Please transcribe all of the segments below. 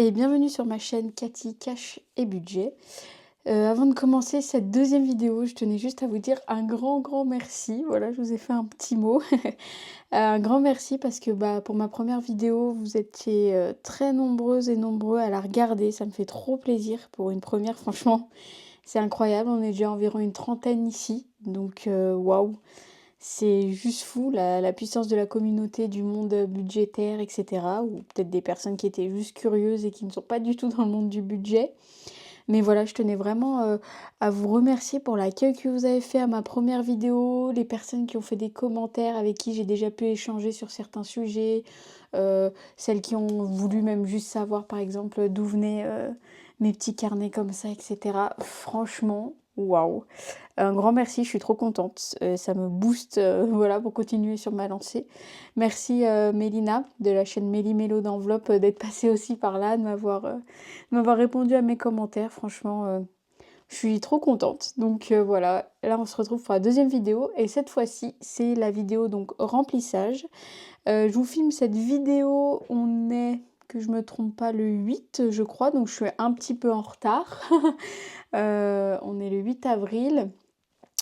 et bienvenue sur ma chaîne Cathy Cash et Budget. Avant de commencer cette deuxième vidéo, je tenais juste à vous dire un grand merci. Voilà, je vous ai fait un petit mot. Un grand merci parce que pour ma première vidéo, vous étiez très nombreuses et nombreux à la regarder. Ça me fait trop plaisir pour une première, franchement. C'est incroyable, on est déjà environ une trentaine ici. Donc waouh, c'est juste fou la puissance de la communauté, du monde budgétaire, etc. Ou peut-être des personnes qui étaient juste curieuses et qui ne sont pas du tout dans le monde du budget. Mais voilà, je tenais vraiment à vous remercier pour l'accueil que vous avez fait à ma première vidéo, les personnes qui ont fait des commentaires avec qui j'ai déjà pu échanger sur certains sujets, celles qui ont voulu même juste savoir par exemple d'où venaient mes petits carnets comme ça, etc. Franchement, waouh! Un grand merci, je suis trop contente. Ça me booste voilà, pour continuer sur ma lancée. Merci Mélina de la chaîne Méli Mélo d'Enveloppe d'être passée aussi par là, de m'avoir répondu à mes commentaires. Franchement, je suis trop contente. Donc voilà, là on se retrouve pour la deuxième vidéo. Et cette fois-ci, c'est la vidéo donc remplissage. Je vous filme cette vidéo, on est, que je me trompe pas, le 8 je crois. Donc je suis un petit peu en retard. On est le 8 avril.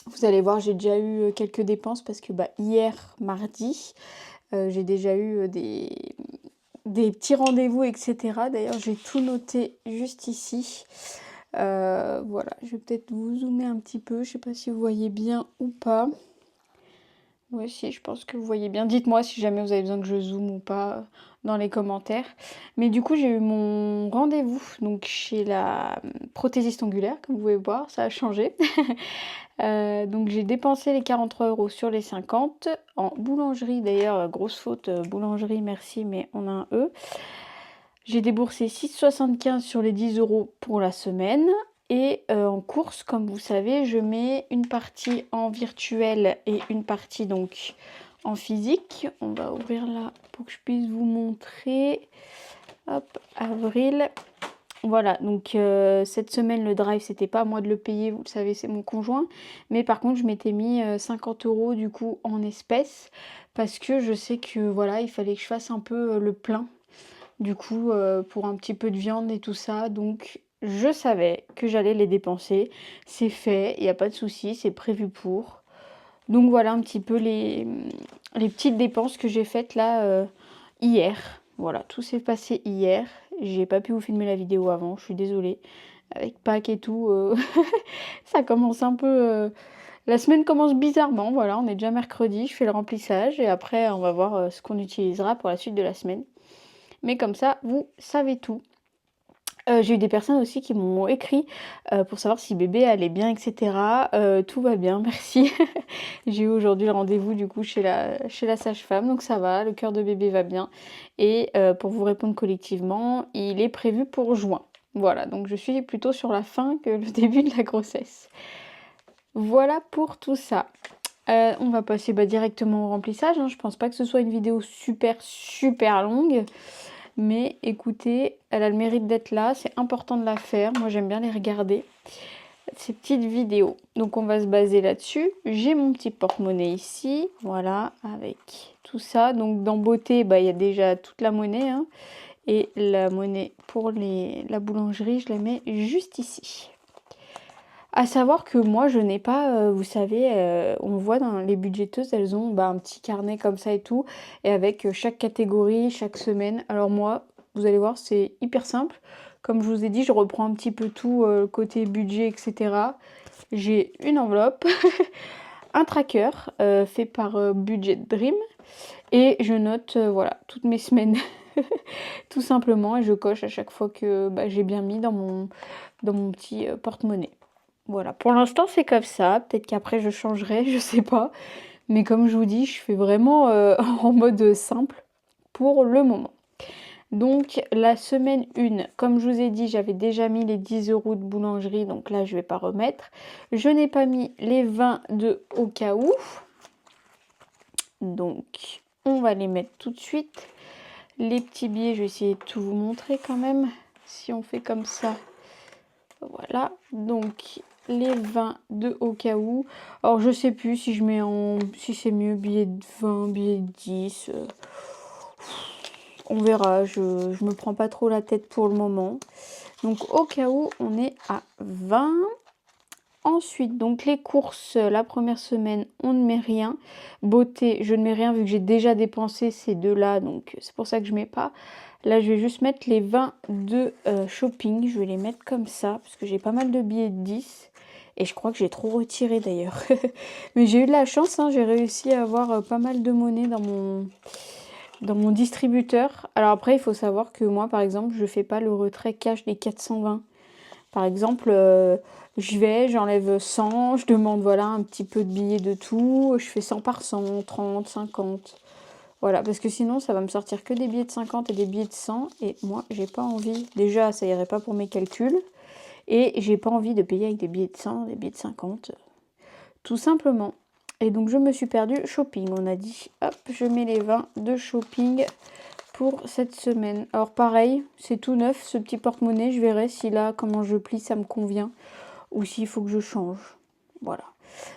Vous allez voir, j'ai déjà eu quelques dépenses parce que hier, mardi, j'ai déjà eu des petits rendez-vous, etc. D'ailleurs, j'ai tout noté juste ici. Voilà, je vais peut-être vous zoomer un petit peu. Je sais pas si vous voyez bien ou pas. Oui, si, je pense que vous voyez bien. Dites-moi si jamais vous avez besoin que je zoome ou pas dans les commentaires. Mais du coup, j'ai eu mon rendez-vous donc chez la prothésiste ongulaire, comme vous pouvez voir, ça a changé. Donc j'ai dépensé les 43 € sur les 50 en boulangerie. D'ailleurs, grosse faute, boulangerie, merci, mais on a un E. J'ai déboursé 6,75 sur les 10 € pour la semaine. Et en course, comme vous savez, je mets une partie en virtuel et une partie donc en physique. On va ouvrir là pour que je puisse vous montrer. Hop, avril. Voilà, donc cette semaine, le drive, c'était pas à moi de le payer, vous le savez, c'est mon conjoint. Mais par contre, je m'étais mis 50 € du coup en espèces parce que je sais que voilà, il fallait que je fasse un peu le plein du coup pour un petit peu de viande et tout ça. Donc je savais que j'allais les dépenser. C'est fait, il n'y a pas de souci, c'est prévu pour. Donc voilà un petit peu les petites dépenses que j'ai faites là hier. Voilà, tout s'est passé hier. J'ai pas pu vous filmer la vidéo avant, je suis désolée. Avec Pâques et tout, ça commence un peu... La semaine commence bizarrement, voilà, on est déjà mercredi, je fais le remplissage et après on va voir ce qu'on utilisera pour la suite de la semaine. Mais comme ça, vous savez tout. J'ai eu des personnes aussi qui m'ont écrit pour savoir si bébé allait bien, etc. Tout va bien, merci. J'ai eu aujourd'hui le rendez-vous du coup chez la sage-femme, donc ça va, le cœur de bébé va bien. Et pour vous répondre collectivement, il est prévu pour juin. Voilà, donc je suis plutôt sur la fin que le début de la grossesse. Voilà pour tout ça. On va passer directement au remplissage, hein. Je pense pas que ce soit une vidéo super longue. Mais écoutez, elle a le mérite d'être là, c'est important de la faire. Moi, j'aime bien les regarder, ces petites vidéos. Donc, on va se baser là-dessus. J'ai mon petit porte-monnaie ici, voilà, avec tout ça. Donc, dans beauté, il y a déjà toute la monnaie, hein. Et la monnaie pour la boulangerie, je la mets juste ici. À savoir que moi, je n'ai pas, vous savez, on voit dans les budgéteuses, elles ont un petit carnet comme ça et tout, et avec chaque catégorie, chaque semaine. Alors moi, vous allez voir, c'est hyper simple. Comme je vous ai dit, je reprends un petit peu tout, côté budget, etc. J'ai une enveloppe, un tracker fait par Budget Dream, et je note, voilà, toutes mes semaines, tout simplement, et je coche à chaque fois que j'ai bien mis dans mon petit porte-monnaie. Voilà, pour l'instant c'est comme ça, peut-être qu'après je changerai, je sais pas. Mais comme je vous dis, je fais vraiment en mode simple pour le moment. Donc la semaine 1, comme je vous ai dit, j'avais déjà mis les 10 € de boulangerie, donc là je vais pas remettre. Je n'ai pas mis les 22 au cas où. Donc on va les mettre tout de suite. Les petits billets, je vais essayer de tout vous montrer quand même. Si on fait comme ça, voilà, donc les 22 au cas où. Alors je sais plus si je mets si c'est mieux billet de 20, billet de 10. on verra, je me prends pas trop la tête pour le moment. Donc au cas où, on est à 20. Ensuite, donc les courses, la première semaine, on ne met rien. Beauté, je ne mets rien vu que j'ai déjà dépensé ces deux-là, donc c'est pour ça que je mets pas. Là, je vais juste mettre les 20 de shopping. Je vais les mettre comme ça, parce que j'ai pas mal de billets de 10. Et je crois que j'ai trop retiré d'ailleurs. Mais j'ai eu de la chance, hein, j'ai réussi à avoir pas mal de monnaie dans mon distributeur. Alors après, il faut savoir que moi, par exemple, je fais pas le retrait cash des 420. Par exemple, j'enlève 100, je demande voilà un petit peu de billets de tout, je fais 100 par 100, 30, 50. Voilà, parce que sinon ça va me sortir que des billets de 50 et des billets de 100 et moi j'ai pas envie. Déjà ça irait pas pour mes calculs et j'ai pas envie de payer avec des billets de 100, des billets de 50, tout simplement. Et donc je me suis perdue shopping, on a dit. Hop, je mets les 20 de shopping pour cette semaine. Alors pareil, c'est tout neuf ce petit porte-monnaie, je verrai si là comment je plie ça me convient ou s'il faut que je change. Voilà.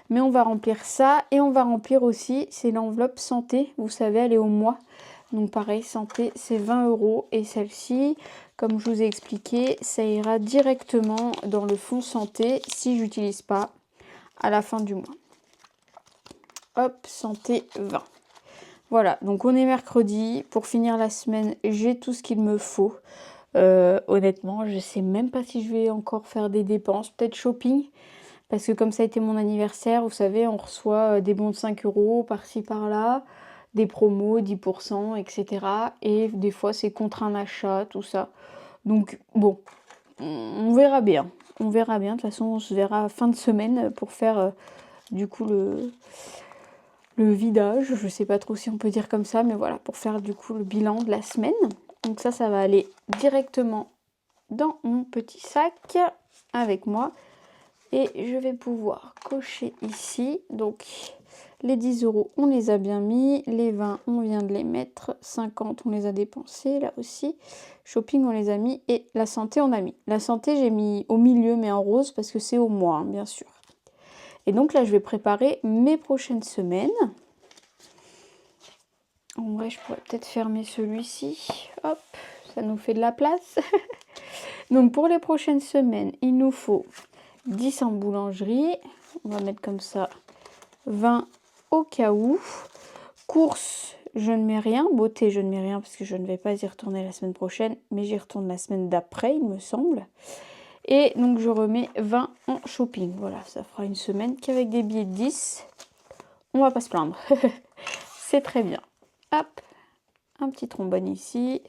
Mais on va remplir ça et on va remplir aussi, c'est l'enveloppe santé, vous savez elle est au mois. Donc pareil, santé c'est 20 € et celle-ci, comme je vous ai expliqué, ça ira directement dans le fonds santé si j'utilise pas à la fin du mois. Hop, santé 20. Voilà, donc on est mercredi. Pour finir la semaine, j'ai tout ce qu'il me faut. Honnêtement, je sais même pas si je vais encore faire des dépenses. Peut-être shopping. Parce que comme ça a été mon anniversaire, vous savez, on reçoit des bons de 5 € par-ci par-là. Des promos, 10%, etc. Et des fois, c'est contre un achat, tout ça. Donc, bon, on verra bien. On verra bien. De toute façon, on se verra fin de semaine pour faire, du coup, le vidage, je sais pas trop si on peut dire comme ça, mais voilà, pour faire du coup le bilan de la semaine. Donc ça va aller directement dans mon petit sac avec moi. Et je vais pouvoir cocher ici. Donc les 10 €, on les a bien mis. Les 20, on vient de les mettre. 50, on les a dépensés là aussi. Shopping, on les a mis. Et la santé, on a mis. La santé, j'ai mis au milieu, mais en rose, parce que c'est au mois, hein, bien sûr. Et donc là, je vais préparer mes prochaines semaines. En vrai, je pourrais peut-être fermer celui-ci. Hop, ça nous fait de la place. Donc pour les prochaines semaines, il nous faut 10 en boulangerie. On va mettre comme ça 20 au cas où. Courses, je ne mets rien. Beauté, je ne mets rien parce que je ne vais pas y retourner la semaine prochaine. Mais j'y retourne la semaine d'après, il me semble. Et donc je remets 20 en shopping. Voilà, ça fera une semaine qu'avec des billets de 10, on va pas se plaindre. C'est très bien. Hop, un petit trombone ici.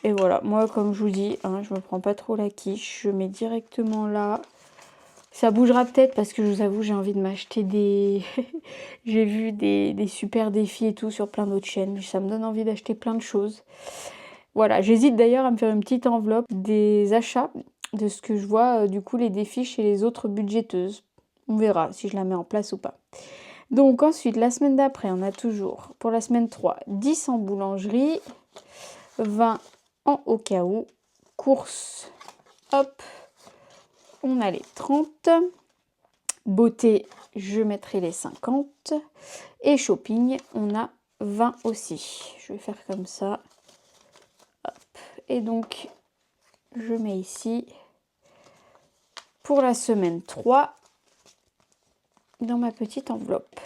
Et voilà, moi comme je vous dis, hein, je me prends pas trop la quiche. Je mets directement là. Ça bougera peut-être parce que je vous avoue, j'ai envie de m'acheter des... j'ai vu des super défis et tout sur plein d'autres chaînes. Ça me donne envie d'acheter plein de choses. Voilà, j'hésite d'ailleurs à me faire une petite enveloppe des achats de ce que je vois, du coup, les défis chez les autres budgéteuses. On verra si je la mets en place ou pas. Donc ensuite, la semaine d'après, on a toujours, pour la semaine 3, 10 en boulangerie, 20 en au cas où. Courses, hop, on a les 30. Beauté, je mettrai les 50. Et shopping, on a 20 aussi. Je vais faire comme ça. Hop. Et donc, je mets ici, pour la semaine 3, dans ma petite enveloppe.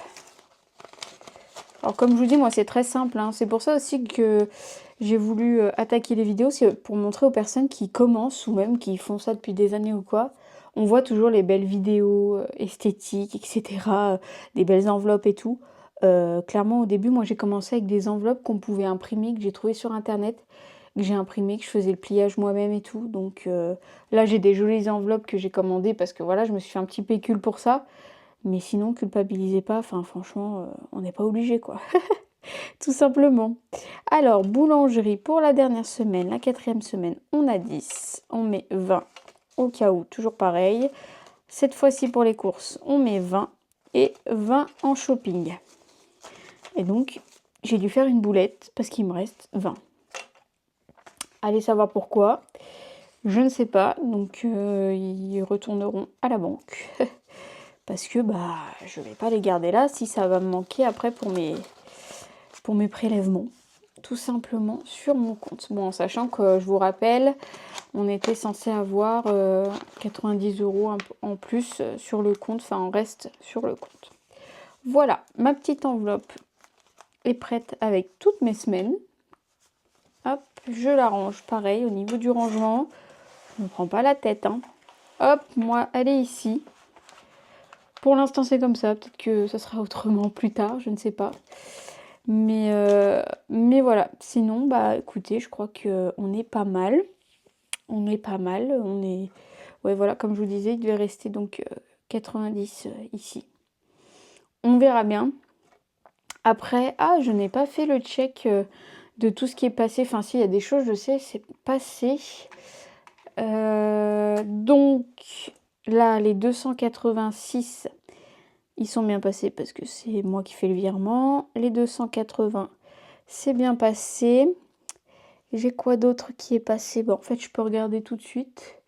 Alors comme je vous dis, moi c'est très simple, hein. C'est pour ça aussi que j'ai voulu attaquer les vidéos, c'est pour montrer aux personnes qui commencent ou même qui font ça depuis des années ou quoi. On voit toujours les belles vidéos esthétiques, etc. Des belles enveloppes et tout. Clairement au début, moi j'ai commencé avec des enveloppes qu'on pouvait imprimer, que j'ai trouvées sur internet, que j'ai imprimé, que je faisais le pliage moi-même et tout. Donc là j'ai des jolies enveloppes que j'ai commandées parce que voilà, je me suis fait un petit pécule pour ça. Mais sinon, culpabilisez pas, enfin franchement, on n'est pas obligé quoi. Tout simplement. Alors, boulangerie pour la dernière semaine, la 4e semaine, on a 10. On met 20 au cas où, toujours pareil. Cette fois-ci pour les courses, on met 20 et 20 en shopping. Et donc, j'ai dû faire une boulette parce qu'il me reste 20. Allez savoir pourquoi. Je ne sais pas, donc ils retourneront à la banque. Parce que bah je vais pas les garder là si ça va me manquer après pour mes prélèvements. tout simplement sur mon compte. Bon, en sachant que je vous rappelle, on était censé avoir 90 € en plus sur le compte, enfin en reste sur le compte. Voilà, ma petite enveloppe est prête avec toutes mes semaines. Hop, je la range pareil au niveau du rangement. Je ne me prends pas la tête, hein. Hop, moi, elle est ici. Pour l'instant, c'est comme ça. Peut-être que ça sera autrement plus tard, je ne sais pas. Mais voilà. Sinon, bah écoutez, je crois qu'on est pas mal. On est pas mal. On est... Ouais, voilà, comme je vous disais, il devait rester donc 90 ici. On verra bien. Après, je n'ai pas fait le check de tout ce qui est passé. Enfin, si, il y a des choses, je sais, c'est passé. Donc, là, les 286, ils sont bien passés parce que c'est moi qui fais le virement. Les 280, c'est bien passé. J'ai quoi d'autre qui est passé? Bon, en fait, je peux regarder tout de suite.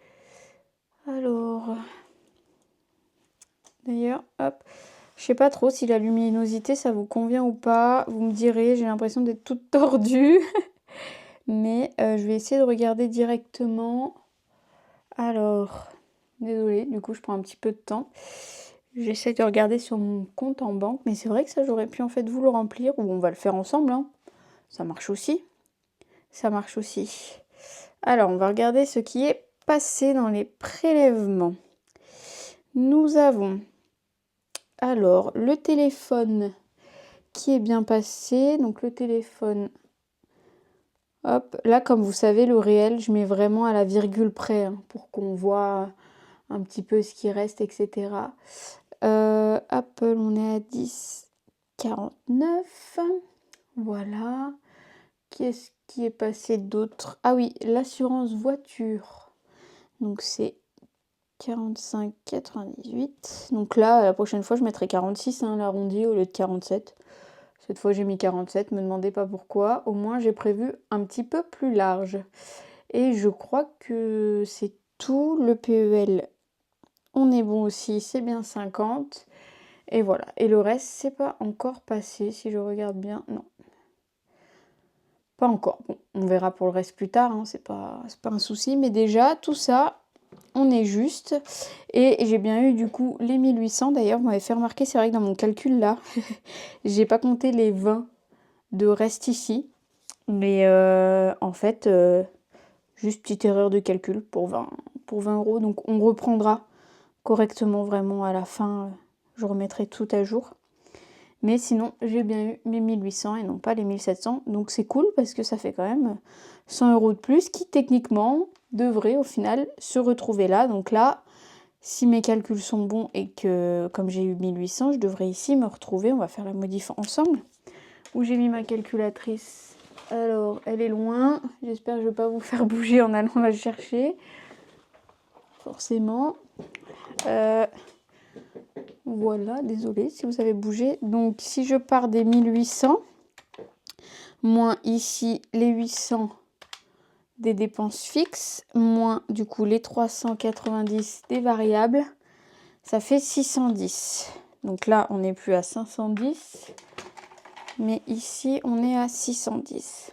Alors, d'ailleurs, hop. Je sais pas trop si la luminosité, ça vous convient ou pas. Vous me direz, j'ai l'impression d'être toute tordue. Mais je vais essayer de regarder directement. Alors, désolée, du coup, je prends un petit peu de temps. J'essaie de regarder sur mon compte en banque. Mais c'est vrai que ça, j'aurais pu en fait vous le remplir. Ou on va le faire ensemble, hein. Ça marche aussi. Ça marche aussi. Alors, on va regarder ce qui est passé dans les prélèvements. Nous avons... Alors, le téléphone qui est bien passé. Donc, le téléphone... Hop, là, comme vous savez, le réel, je mets vraiment à la virgule près, hein, pour qu'on voit un petit peu ce qui reste, etc. Apple, on est à 10,49. Voilà. Qu'est-ce qui est passé d'autre? Ah oui, l'assurance voiture. Donc, c'est 45,98. Donc là, la prochaine fois, je mettrai 46, hein, l'arrondi au lieu de 47. Cette fois, j'ai mis 47, me demandez pas pourquoi. Au moins, j'ai prévu un petit peu plus large. Et je crois que c'est tout. Le PEL, on est bon aussi, c'est bien 50. Et voilà. Et le reste, c'est pas encore passé, si je regarde bien. Non. Pas encore. Bon, on verra pour le reste plus tard, hein, c'est pas un souci. Mais déjà, tout ça, on est juste. Et j'ai bien eu du coup les 1800. D'ailleurs, vous m'avez fait remarquer, c'est vrai que dans mon calcul là, j'ai pas compté les 20 de reste ici. Mais en fait, juste petite erreur de calcul pour 20 €. Donc on reprendra correctement vraiment à la fin. Je remettrai tout à jour. Mais sinon, j'ai bien eu mes 1800 et non pas les 1700. Donc c'est cool parce que ça fait quand même 100 € de plus qui techniquement devrait au final se retrouver là. Donc là, si mes calculs sont bons et que comme j'ai eu 1800, je devrais ici me retrouver. On va faire la modif ensemble. Où j'ai mis ma calculatrice. Alors, elle est loin. J'espère que je ne vais pas vous faire bouger en allant la chercher. Forcément. Voilà, désolée si vous avez bougé. Donc, si je pars des 1800, moins ici les 800 des dépenses fixes, moins du coup les 390 des variables, ça fait 610. Donc là, on n'est plus à 510, mais ici, on est à 610.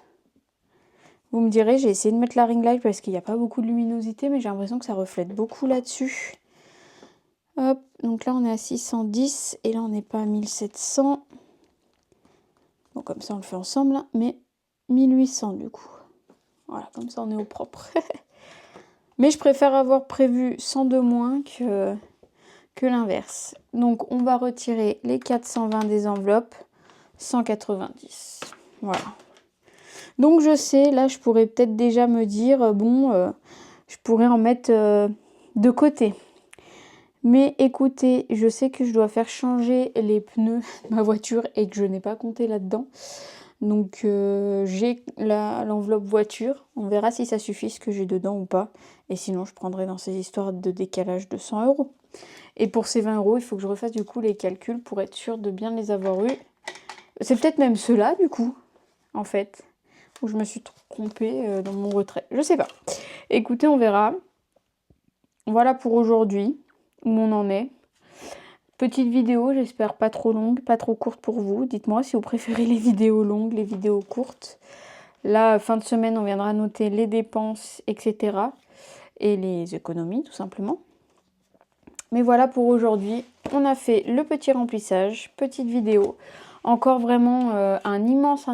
Vous me direz, j'ai essayé de mettre la ring light parce qu'il n'y a pas beaucoup de luminosité, mais j'ai l'impression que ça reflète beaucoup là-dessus. Hop, donc là on est à 610 et là on n'est pas à 1700. Bon, comme ça on le fait ensemble, hein, mais 1800 du coup. Voilà, comme ça on est au propre. Mais je préfère avoir prévu 100 de moins que l'inverse. Donc on va retirer les 420 des enveloppes, 190. Voilà. Donc je sais, là je pourrais peut-être déjà me dire, bon, je pourrais en mettre de côté. Mais écoutez, je sais que je dois faire changer les pneus de ma voiture et que je n'ai pas compté là-dedans. Donc j'ai l'enveloppe voiture. On verra si ça suffit ce que j'ai dedans ou pas. Et sinon, je prendrai dans ces histoires de décalage de 100 €. Et pour ces 20 €, il faut que je refasse du coup les calculs pour être sûre de bien les avoir eus. C'est peut-être même ceux-là du coup, en fait, où je me suis trompée dans mon retrait. Je sais pas. Écoutez, on verra. Voilà pour aujourd'hui. Où on en est. Petite vidéo, j'espère pas trop longue, pas trop courte pour vous. Dites-moi si vous préférez les vidéos longues, les vidéos courtes. Là, fin de semaine, on viendra noter les dépenses, etc. et les économies, tout simplement. Mais voilà pour aujourd'hui. On a fait le petit remplissage, petite vidéo. Encore vraiment un immense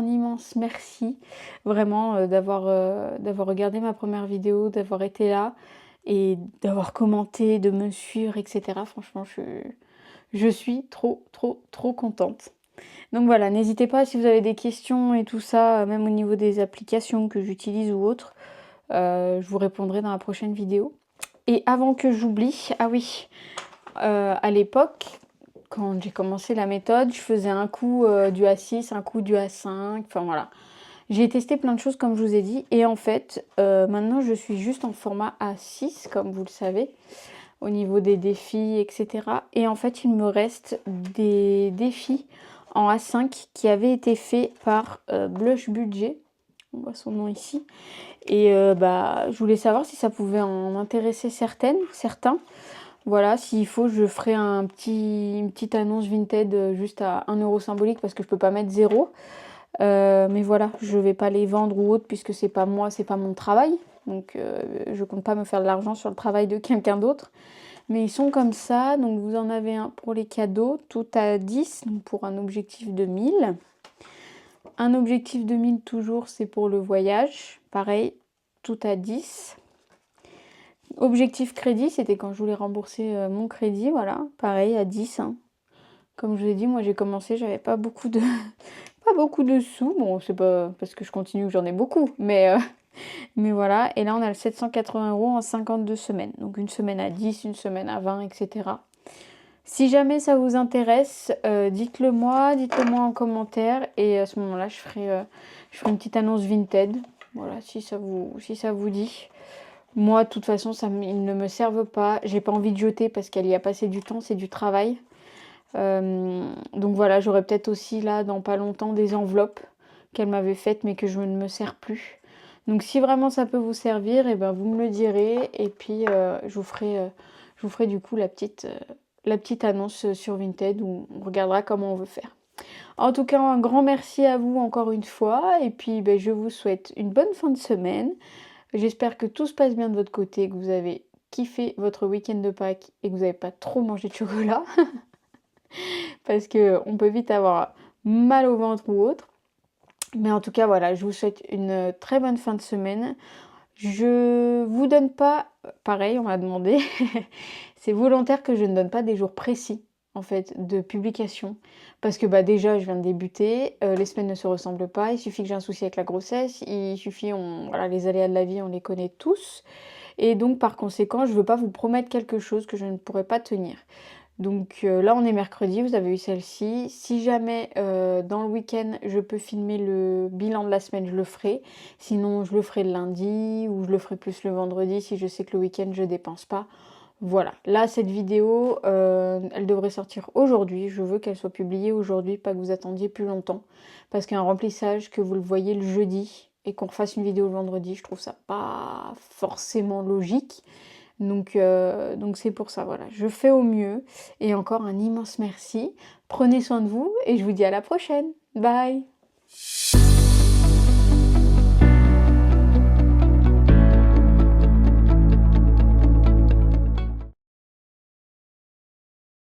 merci. Vraiment d'avoir regardé ma première vidéo, d'avoir été là et d'avoir commenté, de me suivre, etc. Franchement, je suis trop contente. Donc voilà, n'hésitez pas si vous avez des questions et tout ça, même au niveau des applications que j'utilise ou autres. Je vous répondrai dans la prochaine vidéo. Et avant que j'oublie, ah oui, à l'époque, quand j'ai commencé la méthode, je faisais un coup du A6, un coup du A5, enfin voilà. J'ai testé plein de choses comme je vous ai dit et en fait, maintenant je suis juste en format A6 comme vous le savez, au niveau des défis, etc. Et en fait, il me reste des défis en A5 qui avaient été faits par Blush Budget, on voit son nom ici. Et je voulais savoir si ça pouvait en intéresser certains. Voilà, s'il faut, je ferai une petite annonce Vinted juste à 1 euro symbolique parce que je peux pas mettre 0. Mais voilà, je vais pas les vendre ou autre puisque c'est pas moi, c'est pas mon travail. Donc je compte pas me faire de l'argent sur le travail de quelqu'un d'autre. Mais ils sont comme ça, donc vous en avez un pour les cadeaux, tout à 10, donc pour un objectif de 1000. Un objectif de 1000 toujours, c'est pour le voyage, pareil, tout à 10. Objectif crédit, c'était quand je voulais rembourser mon crédit, voilà, pareil à 10. Hein. Comme je vous ai dit, moi j'ai commencé, j'avais pas beaucoup de pas beaucoup de sous. Bon, c'est pas parce que je continue que j'en ai beaucoup, mais voilà. Et là, on a le 780 € en 52 semaines. Donc une semaine à 10, une semaine à 20, etc. Si jamais ça vous intéresse, dites-le moi en commentaire. Et à ce moment-là, je ferai une petite annonce Vinted. Voilà, si ça vous dit. Moi, de toute façon, ils ne me servent pas. J'ai pas envie de jeter parce qu'elle y a passé du temps, c'est du travail. Donc voilà, j'aurai peut-être aussi là, dans pas longtemps, des enveloppes qu'elle m'avait faites mais que je ne me sers plus. Donc si vraiment ça peut vous servir, et ben vous me le direz. Et puis je vous ferai du coup la petite annonce sur Vinted où on regardera comment on veut faire. En tout cas, un grand merci à vous encore une fois. Et puis je vous souhaite une bonne fin de semaine. J'espère que tout se passe bien de votre côté, que vous avez kiffé votre week-end de Pâques et que vous n'avez pas trop mangé de chocolat. Parce qu'on peut vite avoir mal au ventre ou autre. Mais en tout cas, voilà, je vous souhaite une très bonne fin de semaine. Je vous donne pas, pareil, on m'a demandé, c'est volontaire que je ne donne pas des jours précis, en fait, de publication. Parce que déjà, je viens de débuter, les semaines ne se ressemblent pas, il suffit que j'ai un souci avec la grossesse, il suffit, voilà, les aléas de la vie, on les connaît tous. Et donc, par conséquent, je ne veux pas vous promettre quelque chose que je ne pourrai pas tenir. Donc là, on est mercredi, vous avez eu celle-ci. Si jamais dans le week-end, je peux filmer le bilan de la semaine, je le ferai. Sinon, je le ferai le lundi ou je le ferai plus le vendredi si je sais que le week-end, je dépense pas. Voilà, là, cette vidéo, elle devrait sortir aujourd'hui. Je veux qu'elle soit publiée aujourd'hui, pas que vous attendiez plus longtemps. Parce qu'un remplissage, que vous le voyez le jeudi et qu'on refasse une vidéo le vendredi, je trouve ça pas forcément logique. Donc c'est pour ça, voilà. Je fais au mieux. Et encore un immense merci. Prenez soin de vous et je vous dis à la prochaine. Bye!